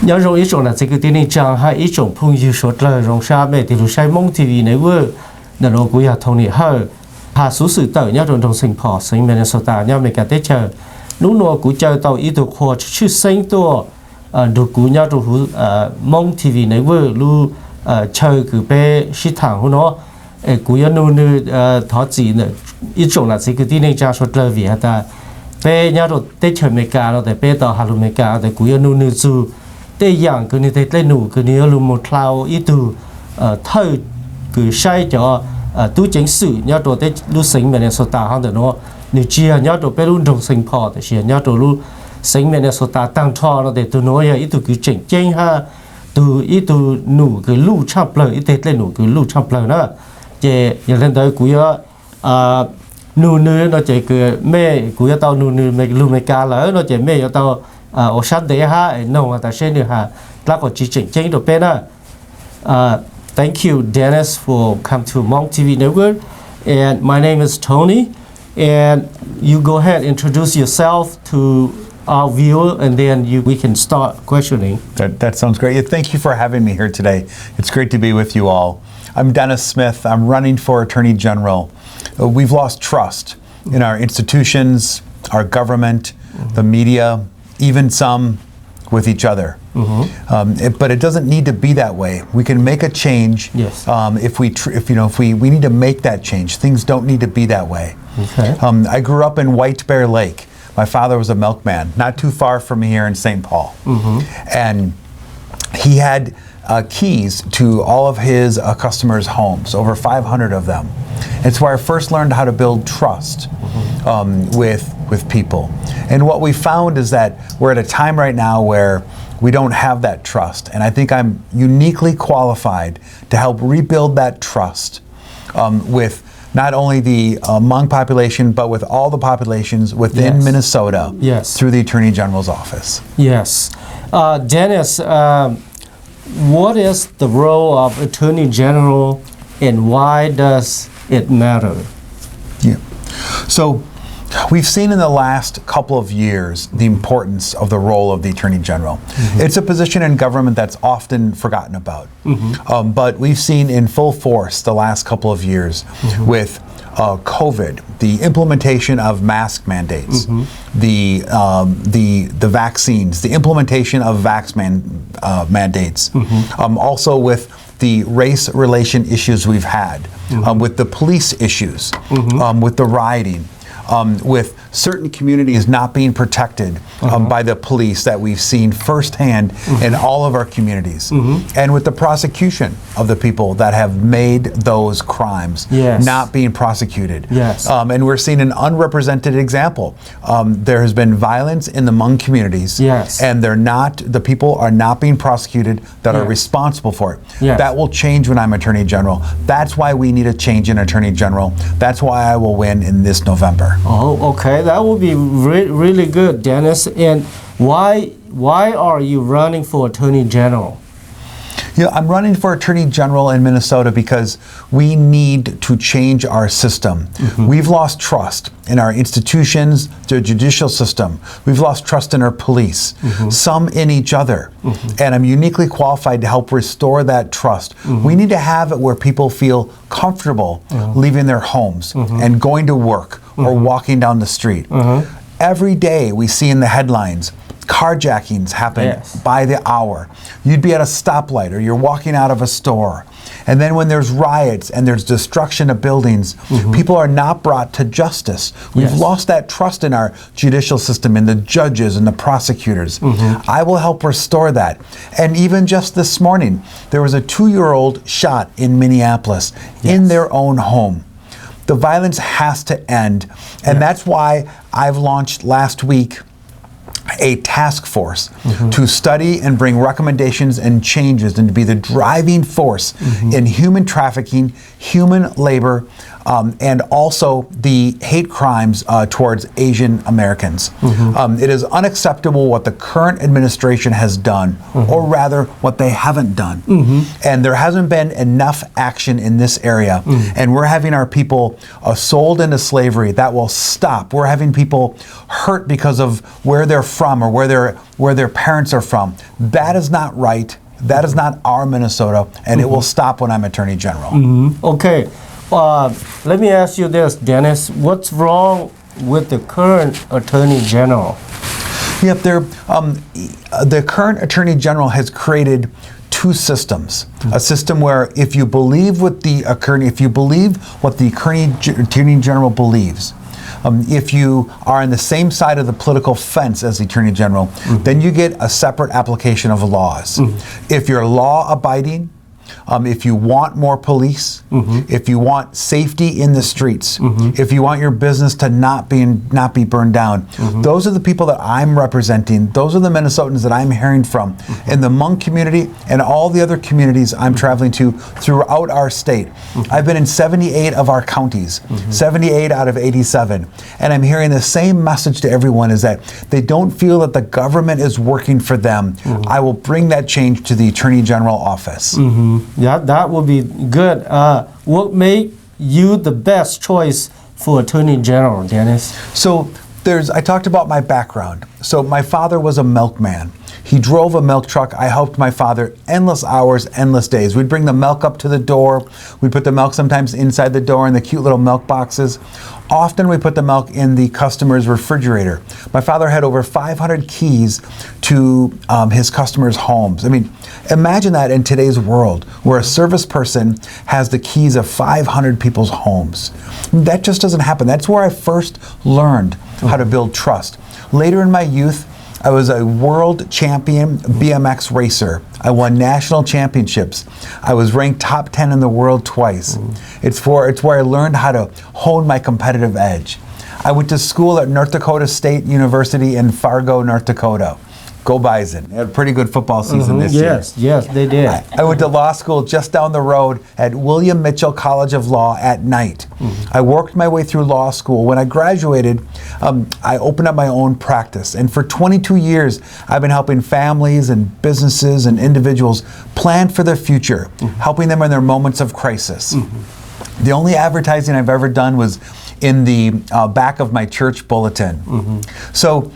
nhớ rồi ít chỗ là cái tin này chẳng hay ít chỗ phun dư số lời rong xa mẹ thì lúc say Hmong TV này vừa là nó cũng là thông niệm hơn hà số sự tự nhớ rồi trong sinh phò sinh Minnesota nhớ mấy cái tết chờ lúc nào cũng chờ tàu ít thuộc hoa chứ sinh to được cũng nhớ rồi Hmong TV này vừa lu chờ cứ bé sĩ thẳng của nó cũng nhớ nu thọ gì nữa ít chỗ là cái tin này chẳng số lời vì ta bé nhớ rồi tết chờ mấy cái rồi để bé tàu hà lu mấy cái để cũng nhớ nu dù tây giang cứ như thế tây nụ cứ như luôn một thao ít từ thời cứ sai cho tu chính sự nhớ đồ tây lu sinh mình số ta hàng nó như chia nhớ đồ bé luôn đồng sinh phò thì chia nhớ đồ lu sinh mình số ta tăng thọ nó để tu nói ít từ cứ chỉnh chỉnh ha từ ít từ nụ cứ lu chắp lời ít tây tây nụ cứ lu chắp lời đó chế giờ lên tới cũng nụ nư nó chế cứ mẹ cũng tao nụ nư mẹ lu mẹ cá lỡ nó chế mẹ tao ở sát đấy ha nông ta sẽ được ha là có chỉ chỉnh chỉnh được bên đó thank you Dennis for come to Hmong TV Network and my name is Tony and you go ahead introduce yourself to our viewer and then we can start questioning. That sounds great. Thank you for having me here today. It's great to be with you all. I'm Dennis Smith. I'm running for Attorney General. We've lost trust in our institutions, our government, the media, even some with each other. But it doesn't need to be that way. We can make a change. Yes. If we need to make that change. Things don't need to be that way. Okay. I grew up in White Bear Lake. My father was a milkman, not too far from here in St. Paul. And he had keys to all of his customers' homes, over 500 of them. It's where I first learned how to build trust with people. And what we found is that we're at a time right now where we don't have that trust. And I think I'm uniquely qualified to help rebuild that trust with not only the Hmong population, but with all the populations within Minnesota through the Attorney General's office. Yes. Dennis, what is the role of Attorney General and why does it matter? Yeah. So we've seen in the last couple of years the importance of the role of the Attorney General. It's a position in government that's often forgotten about. But we've seen in full force the last couple of years with COVID, the implementation of mask mandates, the vaccines, the implementation of mandates, also with the race relation issues we've had, with the police issues, with the rioting, with certain communities not being protected by the police that we've seen firsthand in all of our communities, and with the prosecution of the people that have made those crimes not being prosecuted. And we're seeing an unrepresented example. There has been violence in the Hmong communities, and the people are not being prosecuted that are responsible for it. That will change when I'm Attorney General. That's why we need a change in Attorney General. That's why I will win in this November. Oh, okay. That would be really good, Dennis. And why are you running for Attorney General? Yeah, I'm running for Attorney General in Minnesota because we need to change our system. We've lost trust in our institutions, the judicial system. We've lost trust in our police, some in each other. And I'm uniquely qualified to help restore that trust. We need to have it where people feel comfortable leaving their homes and going to work or walking down the street. Every day we see in the headlines, carjackings happen by the hour. You'd be at a stoplight or you're walking out of a store. And then when there's riots and there's destruction of buildings, people are not brought to justice. We've lost that trust in our judicial system, in the judges and the prosecutors. I will help restore that. And even just this morning, there was a 2-year-old shot in Minneapolis in their own home. The violence has to end. And that's why I've launched last week a task force to study and bring recommendations and changes and to be the driving force in human trafficking, human labor, and also the hate crimes towards Asian Americans. It is unacceptable what the current administration has done, or rather what they haven't done. And there hasn't been enough action in this area. And we're having our people sold into slavery. That will stop. We're having people hurt because of where they're from or where their parents are from. That is not right. That is not our Minnesota, and it will stop when I'm Attorney General. Okay. Let me ask you this, Dennis. What's wrong with the current Attorney General? Yep, the current Attorney General has created two systems. A system where if you believe what the Attorney General believes, if you are on the same side of the political fence as the Attorney General, then you get a separate application of laws. If you're law-abiding, if you want more police, if you want safety in the streets, if you want your business to not be burned down, those are the people that I'm representing. Those are the Minnesotans that I'm hearing from in the Hmong community and all the other communities I'm traveling to throughout our state. I've been in 78 of our counties, 78 out of 87, and I'm hearing the same message to everyone, is that they don't feel that the government is working for them. I will bring that change to the Attorney General office. Yeah, that would be good. What made you the best choice for Attorney General, Dennis? So I talked about my background. So my father was a milkman. He drove a milk truck. I helped my father endless hours, endless days. We'd bring the milk up to the door. We'd put the milk sometimes inside the door in the cute little milk boxes. Often we put the milk in the customer's refrigerator. My father had over 500 keys to his customers' homes. I mean, imagine that in today's world, where a service person has the keys of 500 people's homes. That just doesn't happen. That's where I first learned how to build trust. Later in my youth, I was a world champion BMX racer. I won national championships. I was ranked top 10 in the world twice. It's where I learned how to hone my competitive edge. I went to school at North Dakota State University in Fargo, North Dakota. Go Bison. They had a pretty good football season this year. Yes, they did. I went to law school just down the road at William Mitchell College of Law at night. I worked my way through law school. When I graduated, I opened up my own practice. And for 22 years, I've been helping families and businesses and individuals plan for their future, helping them in their moments of crisis. The only advertising I've ever done was in the back of my church bulletin. So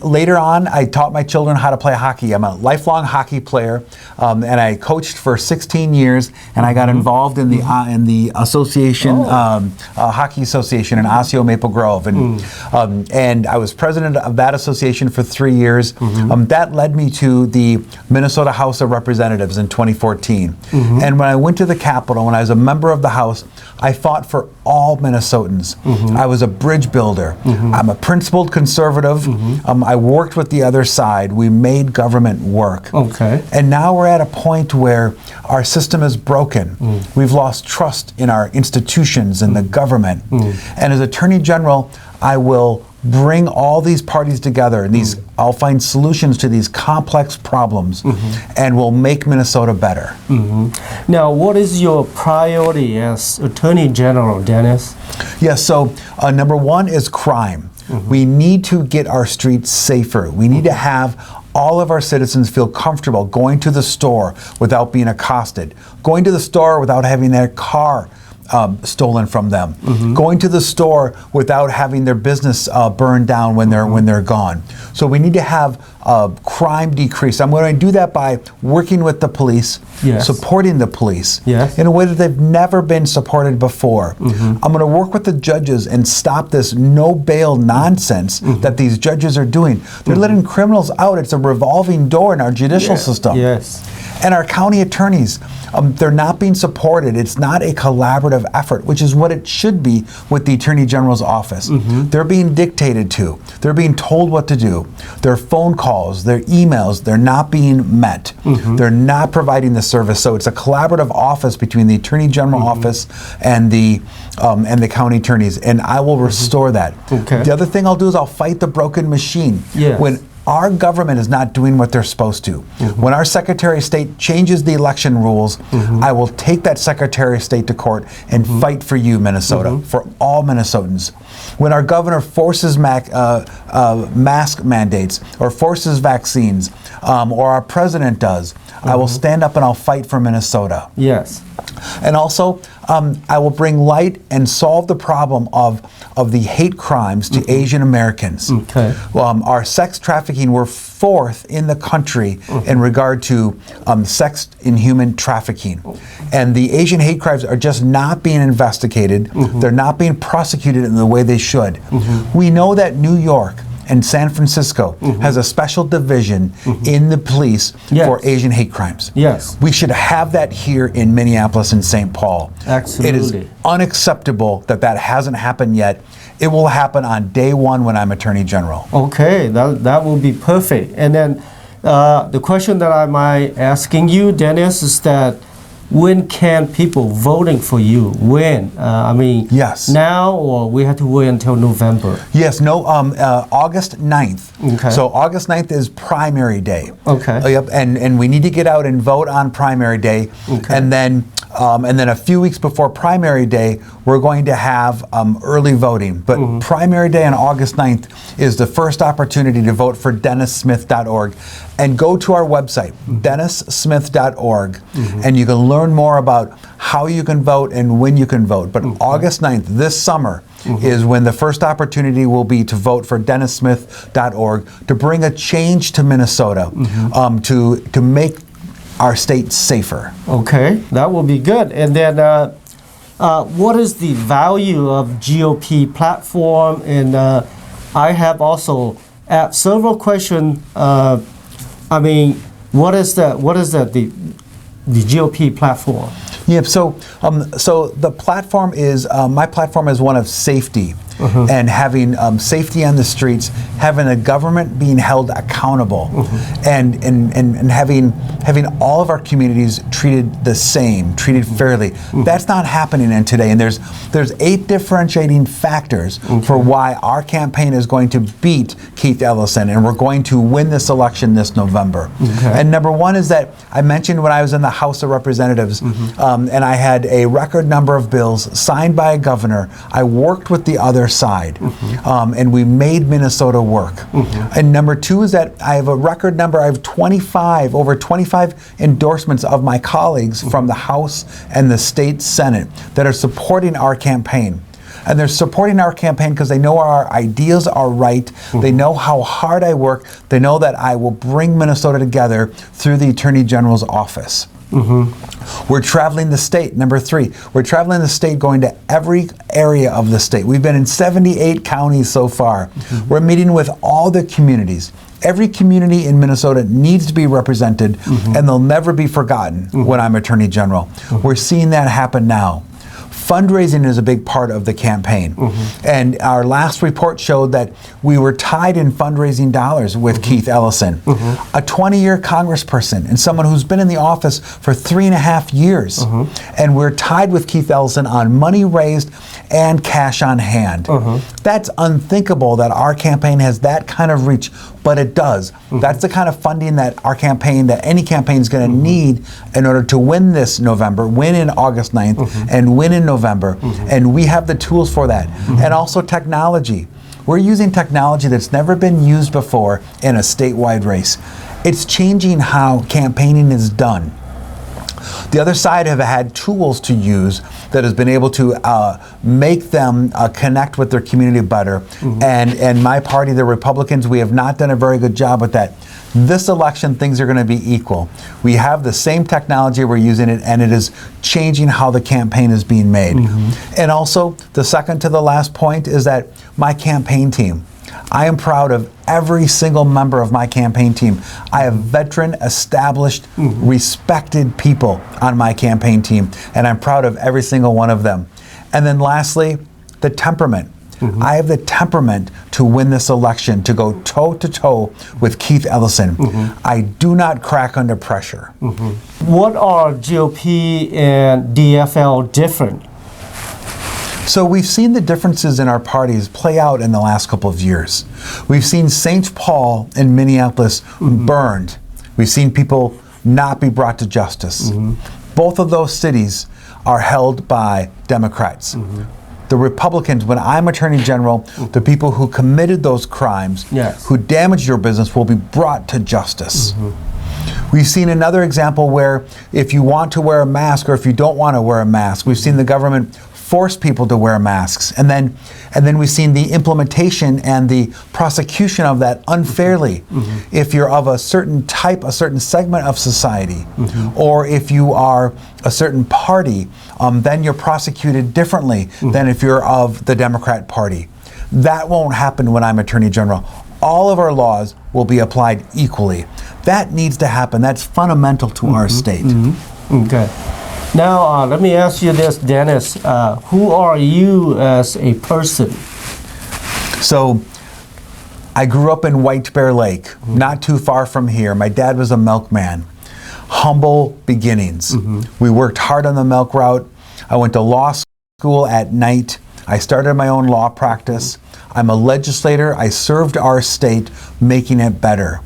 later on, I taught my children how to play hockey. I'm a lifelong hockey player, and I coached for 16 years, and I got involved in the association, hockey association in Osseo Maple Grove, and I was president of that association for 3 years. That led me to the Minnesota House of Representatives in 2014. And when I went to the Capitol, when I was a member of the House, I fought for all Minnesotans. I was a bridge builder. I'm a principled conservative. I worked with the other side. We made government work. Okay. And now we're at a point where our system is broken. We've lost trust in our institutions and the government. And as Attorney General, I will bring all these parties together, and I'll find solutions to these complex problems, and we'll make Minnesota better. Now, what is your priority as Attorney General, Dennis? Yes, so number one is crime. We need to get our streets safer. We need to have all of our citizens feel comfortable going to the store without being accosted, going to the store without having their car stolen from them, going to the store without having their business burned down when they're gone. So we need to have crime decrease. I'm going to do that by working with the police, supporting the police in a way that they've never been supported before. I'm going to work with the judges and stop this no bail nonsense that these judges are doing. They're letting criminals out. It's a revolving door in our judicial system. And our county attorneys, they're not being supported. It's not a collaborative effort, which is what it should be with the Attorney General's office. They're being dictated to. They're being told what to do. Their phone calls, their emails, they're not being met. They're not providing the service. So it's a collaborative office between the Attorney General office and the county attorneys, and I will restore that. The other thing I'll do is I'll fight the broken machine. When our government is not doing what they're supposed to. When our Secretary of State changes the election rules, I will take that Secretary of State to court and fight for you, Minnesota, for all Minnesotans. When our governor forces mask mandates or forces vaccines, or our president does, I will stand up and I'll fight for Minnesota. Yes. And also, I will bring light and solve the problem of the hate crimes to Asian Americans. Okay. Our sex trafficking, we're fourth in the country in regard to sex in human trafficking. And the Asian hate crimes are just not being investigated. They're not being prosecuted in the way they should. We know that New York and San Francisco has a special division in the police for Asian hate crimes. Yes. We should have that here in Minneapolis and St. Paul. Absolutely. It is unacceptable that that hasn't happened yet. It will happen on day one when I'm Attorney General. Okay, that will be perfect. And then the question that I'm asking you, Dennis, is that when can people voting for you? When? Yes. Now, or we have to wait until November? Yes, August 9th. Okay. So August 9th is primary day. Okay. Yep, and we need to get out and vote on primary day. Okay. And then a few weeks before primary day, we're going to have early voting. But primary day on August 9th is the first opportunity to vote for DennisSmith.org. And go to our website, DennisSmith.org, and you can learn more about how you can vote and when you can vote. But August 9th, this summer, is when the first opportunity will be to vote for DennisSmith.org to bring a change to Minnesota, to make our state safer. Okay, that will be good. And then what is the value of GOP platform? And I have also asked several questions. What is the GOP platform? Yeah, so the platform is, my platform is one of safety and having safety on the streets, having a government being held accountable, and having all of our communities treated the same, treated fairly. That's not happening in today, and there's 8 differentiating factors for why our campaign is going to beat Keith Ellison, and we're going to win this election this November. And number 1 is that I mentioned when I was in the House of Representatives, and I had a record number of bills signed by a governor. I worked with the other side, and we made Minnesota work. And number 2 is that I have a record number. I have over 25 endorsements of my colleagues from the House and the state Senate that are supporting our campaign. And they're supporting our campaign because they know our ideas are right. They know how hard I work. They know that I will bring Minnesota together through the Attorney General's office. We're traveling the state. Number 3, we're traveling the state, going to every area of the state. We've been in 78 counties so far. We're meeting with all the communities. Every community in Minnesota needs to be represented, and they'll never be forgotten when I'm Attorney General. We're seeing that happen now. Fundraising is a big part of the campaign. And our last report showed that we were tied in fundraising dollars with Keith Ellison, a 20-year congressperson and someone who's been in the office for 3.5 years. And we're tied with Keith Ellison on money raised and cash on hand. That's unthinkable that our campaign has that kind of reach, but it does. That's the kind of funding that our campaign, that any campaign is going to need in order to win this November, win in August 9th, and win in November. And we have the tools for that. And also technology. We're using technology that's never been used before in a statewide race. It's changing how campaigning is done. The other side have had tools to use that has been able to make them connect with their community better. And my party, the Republicans, we have not done a very good job with that. This election, things are going to be equal. We have the same technology, we're using it, and it is changing how the campaign is being made. And also, the second to the last point is that my campaign team, I am proud of every single member of my campaign team. I have veteran, established, respected people on my campaign team, and I'm proud of every single one of them. And then lastly, the temperament. I have the temperament to win this election, to go toe-to-toe with Keith Ellison. I do not crack under pressure. What are GOP and DFL different? So we've seen the differences in our parties play out in the last couple of years. We've seen St. Paul and Minneapolis burned. We've seen people not be brought to justice. Both of those cities are held by Democrats. The Republicans, when I'm Attorney General, the people who committed those crimes, who damaged your business, will be brought to justice. We've seen another example where if you want to wear a mask or if you don't want to wear a mask, we've seen the government force people to wear masks. And then we've seen the implementation and the prosecution of that unfairly. If you're of a certain type, a certain segment of society, or if you are a certain party, then you're prosecuted differently than if you're of the Democrat Party. That won't happen when I'm Attorney General. All of our laws will be applied equally. That needs to happen. That's fundamental to our state. Okay. Now, let me ask you this, Dennis. Who are you as a person? So, I grew up in White Bear Lake, not too far from here. My dad was a milkman. Humble beginnings. We worked hard on the milk route. I went to law school at night. I started my own law practice. I'm a legislator. I served our state, making it better.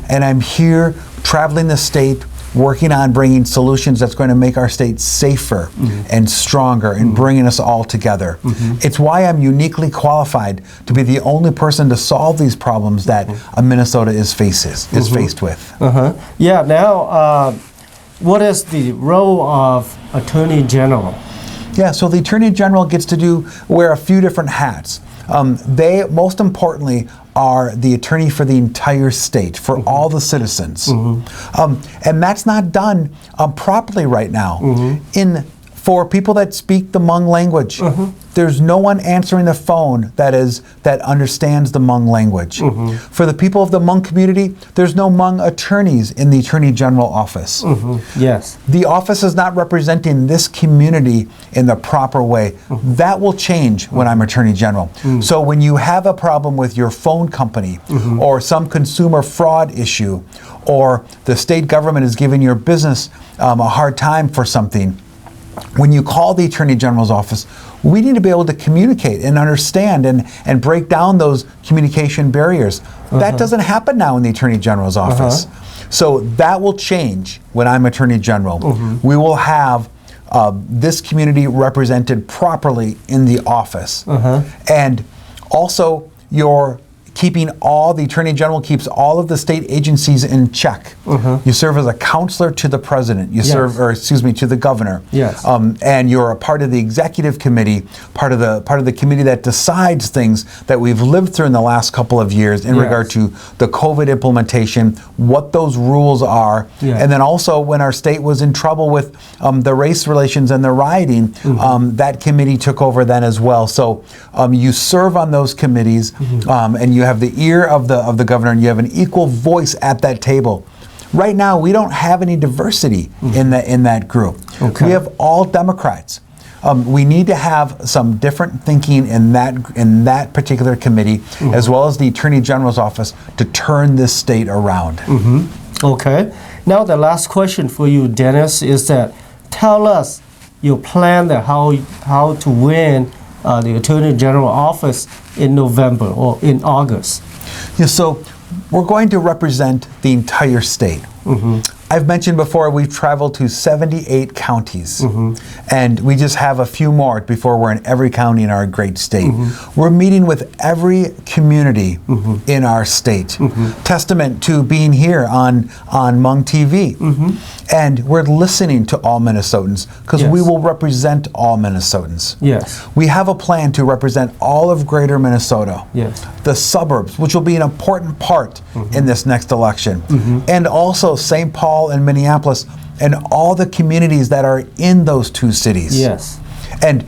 And I'm here traveling the state, working on bringing solutions that's going to make our state safer and stronger and bringing us all together. It's why I'm uniquely qualified to be the only person to solve these problems that Minnesota is faced with. Yeah, now, what is the role of Attorney General? Yeah, so the Attorney General gets to wear a few different hats. They, most importantly, are the attorney for the entire state, for all the citizens. And that's not done properly right now. For people that speak the Hmong language, there's no one answering the phone that understands the Hmong language. For the people of the Hmong community, there's no Hmong attorneys in the Attorney General office. Yes. The office is not representing this community in the proper way. That will change when I'm Attorney General. So when you have a problem with your phone company or some consumer fraud issue, or the state government is giving your business a hard time for something, when you call the Attorney General's office, we need to be able to communicate and understand and break down those communication barriers. That doesn't happen now in the Attorney General's office. So that will change when I'm Attorney General. We will have this community represented properly in the office. And also, the Attorney General keeps all of the state agencies in check. You serve as a counselor to the president. You serve, or excuse me, to the governor. And you're a part of the executive committee, part of the committee that decides things that we've lived through in the last couple of years in regard to the COVID implementation, what those rules are, and then also when our state was in trouble with the race relations and the rioting, that committee took over then as well. So you serve on those committees, and you have the ear of the governor, and you have an equal voice at that table. Right now, we don't have any diversity in that group. We have all Democrats. We need to have some different thinking in that particular committee, as well as the Attorney General's office, to turn this state around. Okay. Now the last question for you, Dennis, is that tell us your plan that how to win the Attorney General office in November or in August. Yeah, so we're going to represent the entire state. I've mentioned before we've traveled to 78 counties, and we just have a few more before we're in every county in our great state. We're meeting with every community in our state, testament to being here on Hmong TV. And we're listening to all Minnesotans because we will represent all Minnesotans. We have a plan to represent all of greater Minnesota, the suburbs, which will be an important part in this next election, and also St. Paul and Minneapolis and all the communities that are in those two cities. And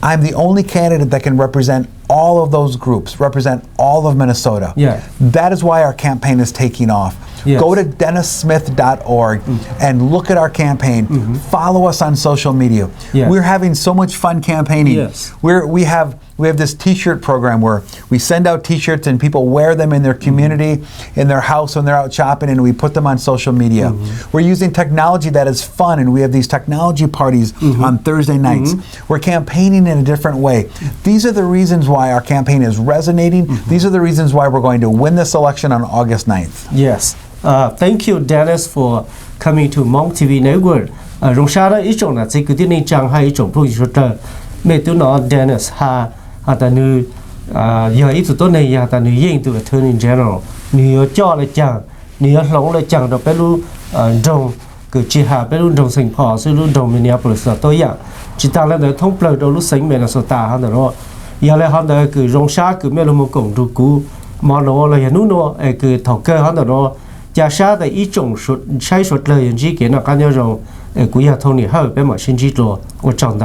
I'm the only candidate that can represent all of those groups, represent all of Minnesota. That is why our campaign is taking off. Go to DennisSmith.org and look at our campaign. Follow us on social media. We're having so much fun campaigning. We have we have this T-shirt program where we send out T-shirts and people wear them in their community, in their house when they're out shopping, and we put them on social media. We're using technology that is fun, and we have these technology parties on Thursday nights. We're campaigning in a different way. These are the reasons why our campaign is resonating. These are the reasons why we're going to win this election on August 9th. Yes. Thank you, Dennis, for coming to Hmong TV Network. Rong sha da一种呢，这个的呢讲还一种不说的，没都拿 Dennis 哈的呢有一直都那样的呢印度 Attorney General， 你要叫来讲，你要弄来讲的，比如中个之下，比如中圣保，是如中明尼亚波利斯都一样，其他人的通不了的路生命的所打哈的咯，原来哈的个rong sha个没那么共度股，嘛咯了也努诺个头个哈的咯。假设的一种说ใช้สุดเลยอย่างที่เกี่ยวกับการยอมกุยาทงนี่ให้เป็นหมอชินจิโต我找到